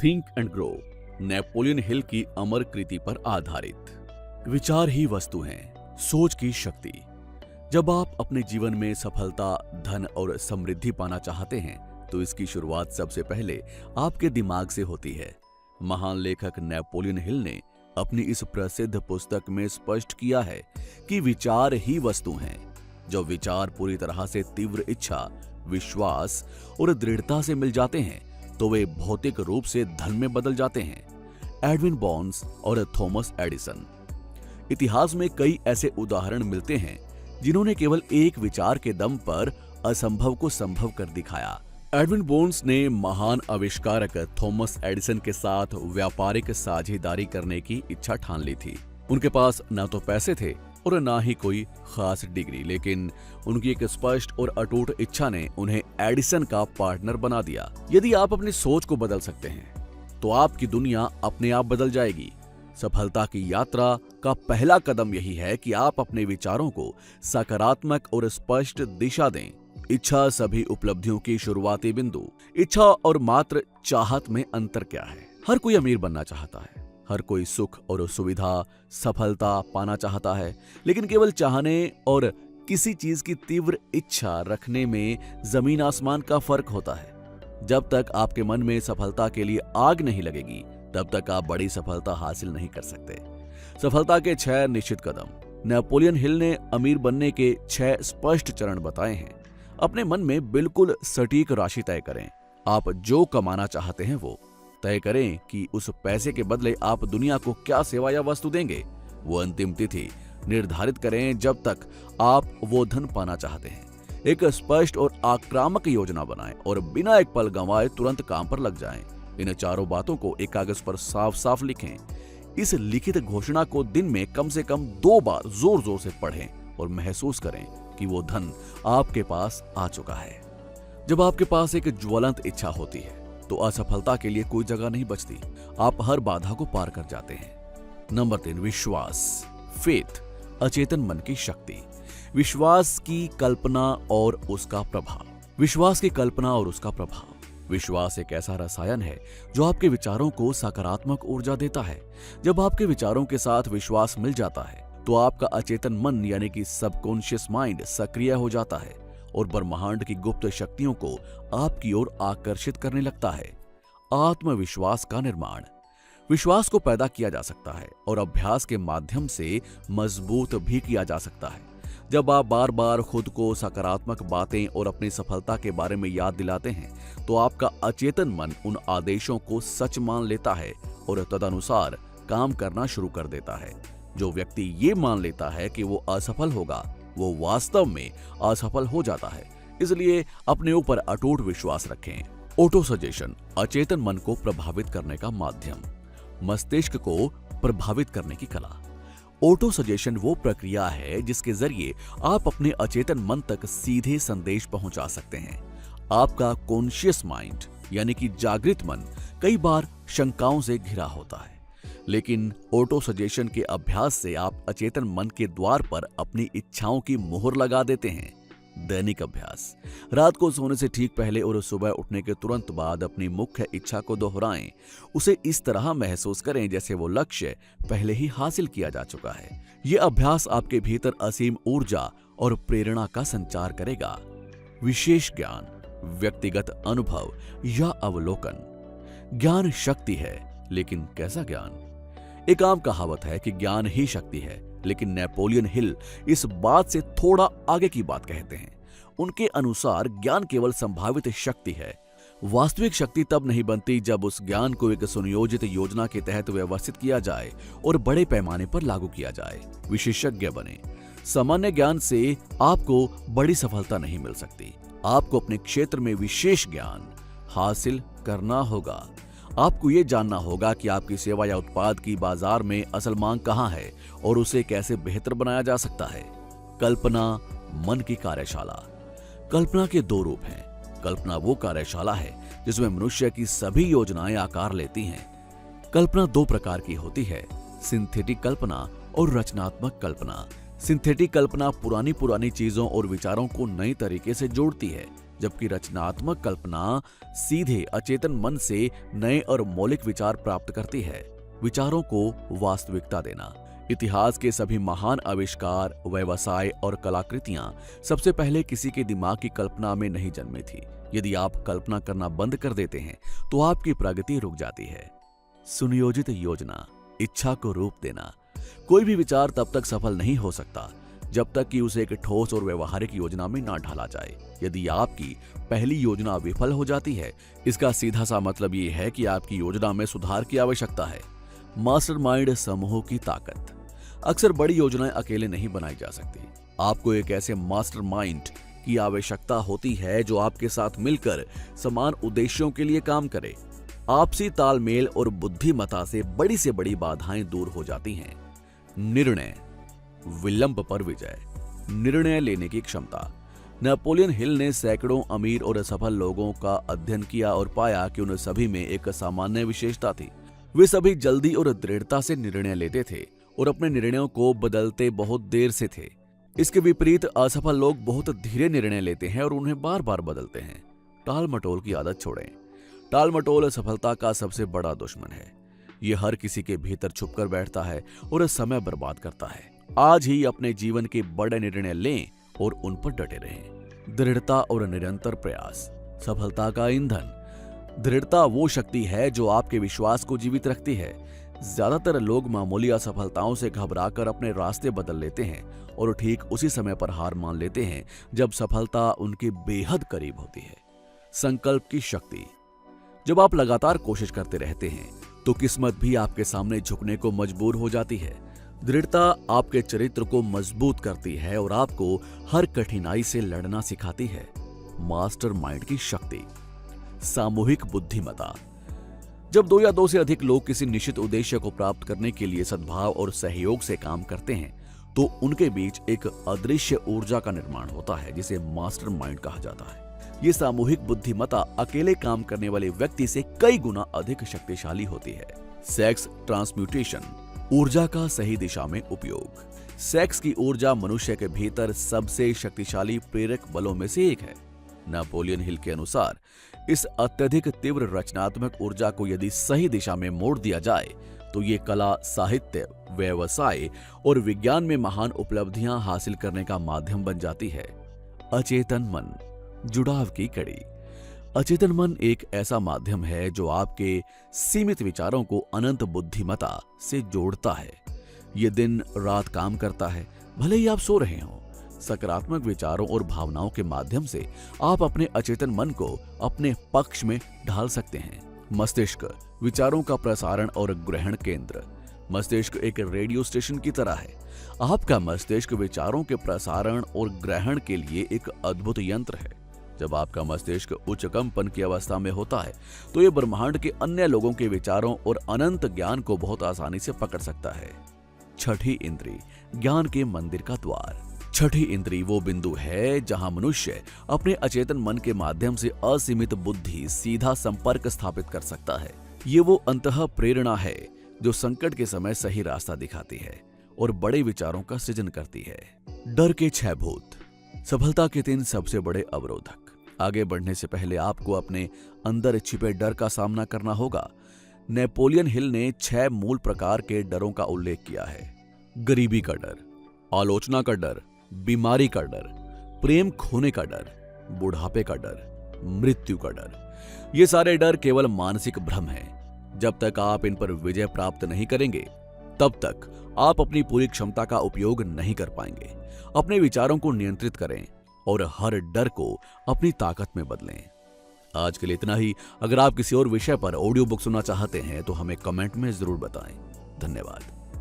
Think and grow, Napoleon Hill की अमर कृति पर आधारित। विचार ही वस्तु हैं, सोच की शक्ति। जब आप अपने जीवन में सफलता, धन और समृद्धि पाना चाहते हैं तो इसकी शुरुआत सबसे पहले आपके दिमाग से होती है। महान लेखक नेपोलियन हिल ने अपनी इस प्रसिद्ध पुस्तक में स्पष्ट किया है कि विचार ही वस्तु हैं। जब विचार पूरी तरह से तीव्र इच्छा, विश्वास और दृढ़ता से मिल जाते हैं तो वे भौतिक रूप से धन में बदल जाते हैं। एडविन बॉन्स और थॉमस एडिसन। इतिहास में कई ऐसे उदाहरण मिलते हैं जिन्होंने केवल एक विचार के दम पर असंभव को संभव कर दिखाया। एडविन बॉन्स ने महान आविष्कारक थॉमस एडिसन के साथ व्यापारिक साझेदारी करने की इच्छा ठान ली थी। उनके पास न तो पैसे थे और ना ही कोई खास डिग्री, लेकिन उनकी एक स्पष्ट और अटूट इच्छा ने उन्हें एडिसन का पार्टनर बना दिया। यदि आप अपनी सोच को बदल सकते हैं तो आपकी दुनिया अपने आप बदल जाएगी। सफलता की यात्रा का पहला कदम यही है कि आप अपने विचारों को सकारात्मक और स्पष्ट दिशा दें। इच्छा सभी उपलब्धियों की शुरुआती बिंदु। इच्छा और मात्र चाहत में अंतर क्या है? हर कोई अमीर बनना चाहता है, हर कोई सुख और सुविधा, सफलता पाना चाहता है, लेकिन केवल चाहने और किसी चीज की तीव्र इच्छा रखने में जमीन आसमान का फर्क होता है। जब तक आपके मन में सफलता के लिए आग नहीं लगेगी तब तक आप बड़ी सफलता हासिल नहीं कर सकते। सफलता के 6 निश्चित कदम। नेपोलियन हिल ने अमीर बनने के 6 स्पष्ट चरण बताए हैं। अपने मन में बिल्कुल सटीक राशि तय करें। आप जो कमाना चाहते हैं वो तय करें कि उस पैसे के बदले आप दुनिया को क्या सेवा या वस्तु देंगे। वो अंतिम तिथि निर्धारित करें जब तक आप वो धन पाना चाहते हैं। एक स्पष्ट और आक्रामक योजना बनाएं और बिना एक पल गंवाए तुरंत काम पर लग जाएं। इन चारों बातों को एक कागज पर साफ साफ लिखें। इस लिखित घोषणा को दिन में कम से कम 2 बार जोर जोर से पढ़ें और महसूस करें कि वो धन आपके पास आ चुका है। जब आपके पास एक ज्वलंत इच्छा होती है तो असफलता के लिए कोई जगह नहीं बचती। आप हर बाधा को पार कर जाते हैं। नंबर 3, विश्वास, फेथ, अचेतन मन की शक्ति। विश्वास की कल्पना और उसका प्रभाव। विश्वास की कल्पना और उसका प्रभाव। विश्वास एक ऐसा रसायन है जो आपके विचारों को सकारात्मक ऊर्जा देता है। जब आपके विचारों के साथ विश्वास मिल जाता है तो आपका अचेतन मन यानी कि सबकॉन्शियस माइंड सक्रिय हो जाता है और ब्रह्मांड की गुप्त शक्तियों को आपकी ओर आकर्षित करने लगता है। आत्मविश्वास का निर्माण। विश्वास को पैदा किया जा सकता है और अभ्यास के माध्यम से मजबूत भी किया जा सकता है। जब आप बार बार खुद को सकारात्मक बातें और अपनी सफलता के बारे में याद दिलाते हैं तो आपका अचेतन मन उन आदेशों को सच मान लेता है और तदनुसार काम करना शुरू कर देता है। जो व्यक्ति ये मान लेता है कि वो असफल होगा वो वास्तव में असफल हो जाता है। इसलिए अपने ऊपर अटूट विश्वास रखें। ऑटो सजेशन, अचेतन मन को प्रभावित करने का माध्यम। मस्तिष्क को प्रभावित करने की कला। ऑटो सजेशन वो प्रक्रिया है जिसके जरिए आप अपने अचेतन मन तक सीधे संदेश पहुंचा सकते हैं। आपका कॉन्शियस माइंड यानी कि जागृत मन कई बार शंकाओं से घिरा होता है, लेकिन ऑटो सजेशन के अभ्यास से आप अचेतन मन के द्वार पर अपनी इच्छाओं की मोहर लगा देते हैं। दैनिक अभ्यास। रात को सोने से ठीक पहले और सुबह उठने के तुरंत बाद अपनी मुख्य इच्छा को दोहराएं। उसे इस तरह महसूस करें जैसे वो लक्ष्य पहले ही हासिल किया जा चुका है। ये अभ्यास आपके भीतर असीम ऊर्जा और प्रेरणा का संचार करेगा। विशेष ज्ञान, व्यक्तिगत अनुभव या अवलोकन। ज्ञान शक्ति है, लेकिन कैसा ज्ञान? एक आम कहावत है कि ज्ञान ही शक्ति है, लेकिन नेपोलियन हिल इस बात से थोड़ा आगे की बात कहते हैं। उनके अनुसार ज्ञान केवल संभावित शक्ति है। वास्तविक शक्ति तब नहीं बनती जब उस ज्ञान को एक सुनियोजित योजना के तहत व्यवस्थित किया जाए और बड़े पैमाने पर लागू किया जाए। विशेषज्ञ बने। सामान्य ज्ञान से आपको बड़ी सफलता नहीं मिल सकती। आपको अपने क्षेत्र में विशेष ज्ञान हासिल करना होगा। आपको ये जानना होगा कि आपकी सेवा या उत्पाद की बाजार में असल मांग कहां है और उसे कैसे बेहतर बनाया जा सकता है। कल्पना, मन की कार्यशाला। कल्पना के 2 रूप हैं। कल्पना वो कार्यशाला है जिसमें मनुष्य की सभी योजनाएं आकार लेती हैं। कल्पना 2 प्रकार की होती है, सिंथेटिक कल्पना और रचनात्मक कल्पना। सिंथेटिक कल्पना पुरानी चीजों और विचारों को नई तरीके से जोड़ती है, जबकि रचनात्मक कल्पना सीधे अचेतन मन से नए और मौलिक विचार प्राप्त करती है। विचारों को वास्तविकता देना। इतिहास के सभी महान आविष्कार, व्यवसाय और कलाकृतियां सबसे पहले किसी के दिमाग की कल्पना में नहीं जन्मी थी। यदि आप कल्पना करना बंद कर देते हैं तो आपकी प्रगति रुक जाती है। सुनियोजित योजना, इच्छा को रूप देना। कोई भी विचार तब तक सफल नहीं हो सकता जब तक कि उसे एक ठोस और व्यवहारिक योजना में ना ढाला जाए। यदि आपकी पहली योजना विफल हो जाती है, इसका सीधा सा मतलब ये है कि आपकी योजना में सुधार की आवश्यकता है। मास्टरमाइंड समूह की ताकत। अक्सर बड़ी योजनाएं अकेले नहीं बनाई जा सकती। आपको एक ऐसे मास्टरमाइंड की आवश्यकता होती है जो आपके साथ मिलकर समान उद्देश्यों के लिए काम करे। आपसी तालमेल और बुद्धिमत्ता से बड़ी बाधाएं दूर हो जाती हैं। निर्णय, विलंब पर विजय। निर्णय लेने की क्षमता। नेपोलियन हिल ने सैकड़ों अमीर और सफल लोगों का अध्ययन किया और पाया कि उन सभी में एक सामान्य विशेषता थी। वे सभी जल्दी और दृढ़ता से निर्णय लेते थे और अपने निर्णयों को बदलते बहुत देर से थे। इसके विपरीत असफल लोग बहुत धीरे निर्णय लेते हैं और उन्हें बार बार बदलते हैं। टाल मटोल की आदत छोड़ें। टाल मटोल सफलता का सबसे बड़ा दुश्मन है। यह हर किसी के भीतर छुपकर बैठता है और समय बर्बाद करता है। आज ही अपने जीवन के बड़े निर्णय लें और उन पर डटे रहें। दृढ़ता और निरंतर प्रयास, सफलता का ईंधन। दृढ़ता वो शक्ति है जो आपके विश्वास को जीवित रखती है। ज्यादातर लोग मामूली असफलताओं से घबराकर अपने रास्ते बदल लेते हैं और ठीक उसी समय पर हार मान लेते हैं जब सफलता उनके बेहद करीब होती है। संकल्प की शक्ति। जब आप लगातार कोशिश करते रहते हैं तो किस्मत भी आपके सामने झुकने को मजबूर हो जाती है। दृढ़ता आपके चरित्र को मजबूत करती है और आपको हर कठिनाई से लड़ना सिखाती है। मास्टरमाइंड की शक्ति। सामूहिक बुद्धिमत्ता। जब दो या दो से अधिक लोग किसी निश्चित उद्देश्य को प्राप्त करने के लिए सद्भाव और सहयोग से काम करते हैं तो उनके बीच एक अदृश्य ऊर्जा का निर्माण होता है जिसे मास्टरमाइंड कहा जाता है। ये सामूहिक बुद्धिमत्ता अकेले काम करने वाले व्यक्ति से कई गुना अधिक शक्तिशाली होती है। Sex transmutation. ऊर्जा का सही दिशा में उपयोग। सेक्स की ऊर्जा मनुष्य के भीतर सबसे शक्तिशाली प्रेरक बलों में से एक है। नेपोलियन हिल के अनुसार इस अत्यधिक तीव्र रचनात्मक ऊर्जा को यदि सही दिशा में मोड़ दिया जाए तो ये कला, साहित्य, व्यवसाय और विज्ञान में महान उपलब्धियां हासिल करने का माध्यम बन जाती है। अचेतन मन, जुड़ाव की कड़ी। अचेतन मन एक ऐसा माध्यम है जो आपके सीमित विचारों को अनंत बुद्धिमत्ता से जोड़ता है। ये दिन रात काम करता है, भले ही आप सो रहे हों। सकारात्मक विचारों और भावनाओं के माध्यम से आप अपने अचेतन मन को अपने पक्ष में ढाल सकते हैं। मस्तिष्क, विचारों का प्रसारण और ग्रहण केंद्र। मस्तिष्क एक रेडियो स्टेशन की तरह है। आपका मस्तिष्क विचारों के प्रसारण और ग्रहण के लिए एक अद्भुत यंत्र है। जब आपका मस्तिष्क उच्च कंपन की अवस्था में होता है तो यह ब्रह्मांड के अन्य लोगों के विचारों और अनंत ज्ञान को बहुत आसानी से पकड़ सकता है। छठी इंद्री, ज्ञान के मंदिर का द्वार। छठी इंद्री वो बिंदु है जहां मनुष्य अपने अचेतन मन के माध्यम से असीमित बुद्धि सीधा संपर्क स्थापित कर सकता है। ये वो अंतः प्रेरणा है जो संकट के समय सही रास्ता दिखाती है और बड़े विचारों का सृजन करती है। डर के 6 भूत। सफलता के 3 सबसे बड़े अवरोधक। आगे बढ़ने से पहले आपको अपने अंदर छिपे डर का सामना करना होगा। नेपोलियन हिल ने 6 मूल प्रकार के डरों का उल्लेख किया है। गरीबी का डर, आलोचना का डर, बीमारी का डर, प्रेम खोने का डर, बुढ़ापे का डर, मृत्यु का डर। ये सारे डर केवल मानसिक भ्रम हैं। जब तक आप इन पर विजय प्राप्त नहीं करेंगे तब तक आप अपनी पूरी क्षमता का उपयोग नहीं कर पाएंगे। अपने विचारों को नियंत्रित करें और हर डर को अपनी ताकत में बदलें। आज के लिए इतना ही। अगर आप किसी और विषय पर ऑडियो बुक सुनना चाहते हैं तो हमें कमेंट में जरूर बताएं। धन्यवाद।